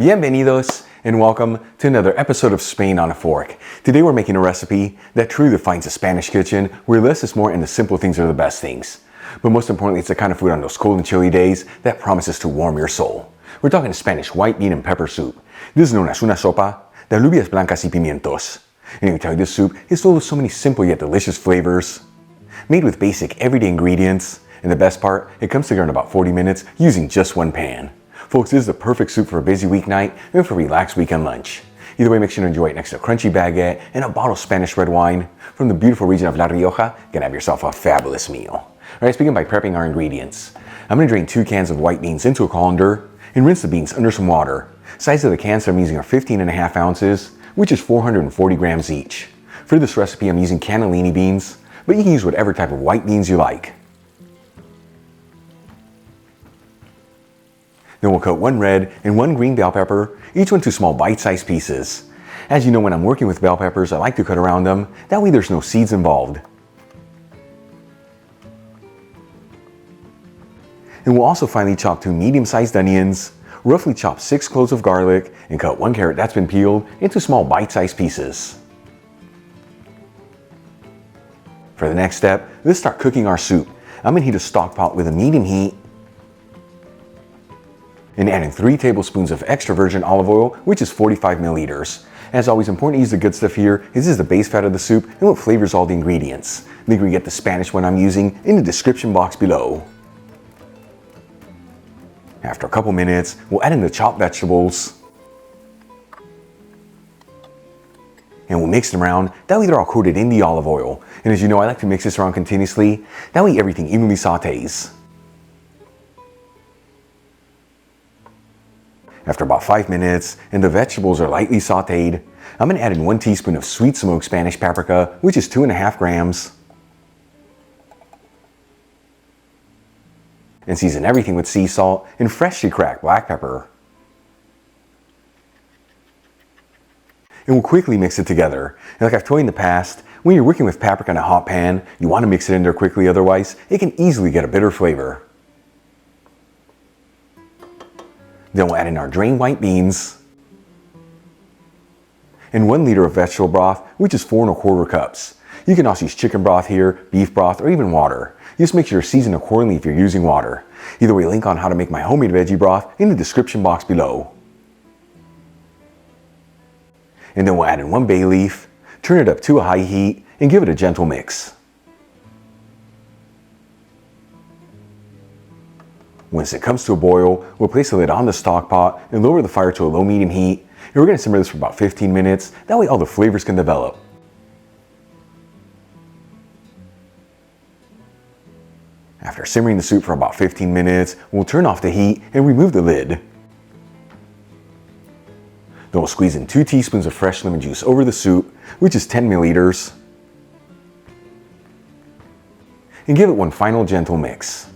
Bienvenidos and welcome to another episode of Spain on a Fork. Today we're making a recipe that truly defines a Spanish kitchen where less is more and the simple things are the best things. But most importantly, it's the kind of food on those cold and chilly days that promises to warm your soul. We're talking Spanish white bean and pepper soup. This is known as una sopa de Alubias, Blancas y Pimientos. And let me tell you, this soup is filled with so many simple yet delicious flavors, made with basic everyday ingredients, and the best part, it comes together in about 40 minutes using just one pan. Folks, this is the perfect soup for a busy weeknight and for a relaxed weekend lunch. Either way, make sure to enjoy it next to a crunchy baguette and a bottle of Spanish red wine from the beautiful region of La Rioja. You can have yourself a fabulous meal. All right, let's begin by prepping our ingredients. I'm going to drain 2 cans of white beans into a colander and rinse the beans under some water. Size of the cans that I'm using are 15.5 ounces, which is 440 grams each. For this recipe, I'm using cannellini beans, but you can use whatever type of white beans you like. Then we'll cut 1 red and 1 green bell pepper, each one to small bite-sized pieces. As you know, when I'm working with bell peppers, I like to cut around them. That way there's no seeds involved. And we'll also finely chop 2 medium-sized onions, roughly chop 6 cloves of garlic, and cut 1 carrot that's been peeled into small bite-sized pieces. For the next step, let's start cooking our soup. I'm going to heat a stock pot with a medium heat and adding 3 tablespoons of extra virgin olive oil, which is 45 milliliters. As always, important to use the good stuff here, is this is the base fat of the soup and what flavors all the ingredients. Make sure you get the Spanish one I'm using in the description box below. After a couple minutes, we'll add in the chopped vegetables. And we'll mix them around, that way they're all coated in the olive oil. And as you know, I like to mix this around continuously, that way everything evenly sautés. After about 5 minutes, and the vegetables are lightly sautéed, I'm going to add in 1 teaspoon of sweet smoked Spanish paprika, which is 2.5 grams. And season everything with sea salt and freshly cracked black pepper. And we'll quickly mix it together. And like I've told you in the past, when you're working with paprika in a hot pan, you want to mix it in there quickly, otherwise it can easily get a bitter flavor. Then we'll add in our drained white beans and 1 liter of vegetable broth, which is 4 1/4 cups. You can also use chicken broth here, beef broth, or even water. Just make sure to season accordingly if you're using water. Either way, link on how to make my homemade veggie broth in the description box below. And then we'll add in 1 bay leaf, turn it up to a high heat, and give it a gentle mix. Once it comes to a boil, we'll place the lid on the stock pot and lower the fire to a low-medium heat. And we're going to simmer this for about 15 minutes. That way all the flavors can develop. After simmering the soup for about 15 minutes, we'll turn off the heat and remove the lid. Then we'll squeeze in 2 teaspoons of fresh lemon juice over the soup, which is 10 milliliters. And give it one final gentle mix.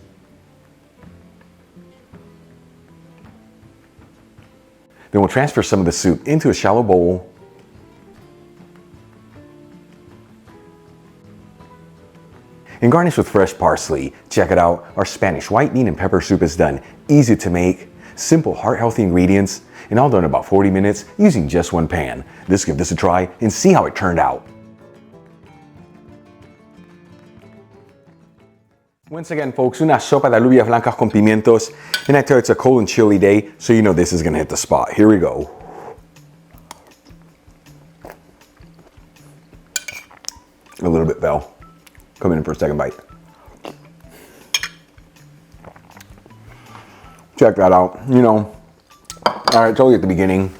Then we'll transfer some of the soup into a shallow bowl. And garnish with fresh parsley. Check it out, our Spanish white bean and pepper soup is done. Easy to make, simple, heart-healthy ingredients, and all done in about 40 minutes using just 1 pan. Let's give this a try and see how it turned out. Once again, folks, una sopa de alubias blancas con pimientos. And I tell you, it's a cold and chilly day, so you know this is going to hit the spot. Here we go. A little bit fell. Come in for a second bite. Check that out. You know, I told you at the beginning,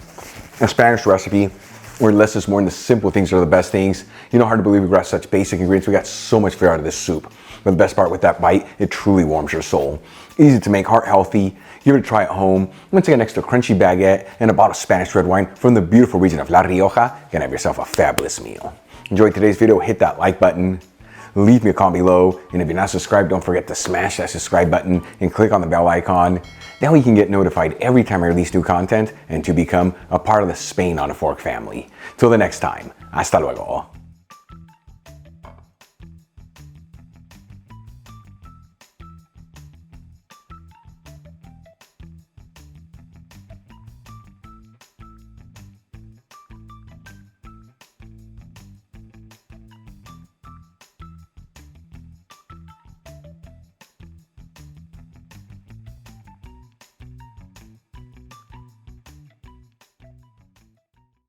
a Spanish recipe where less is more and the simple things are the best things. You know, hard to believe we got such basic ingredients. We got so much flavor out of this soup. But the best part with that bite, it truly warms your soul. Easy to make, heart healthy. Give it a try at home. Once again, next to a crunchy baguette and a bottle of Spanish red wine from the beautiful region of La Rioja, you can have yourself a fabulous meal. Enjoyed today's video, hit that like button. Leave me a comment below. And if you're not subscribed, don't forget to smash that subscribe button and click on the bell icon. That way you can get notified every time I release new content and to become a part of the Spain on a Fork family. Till the next time, hasta luego.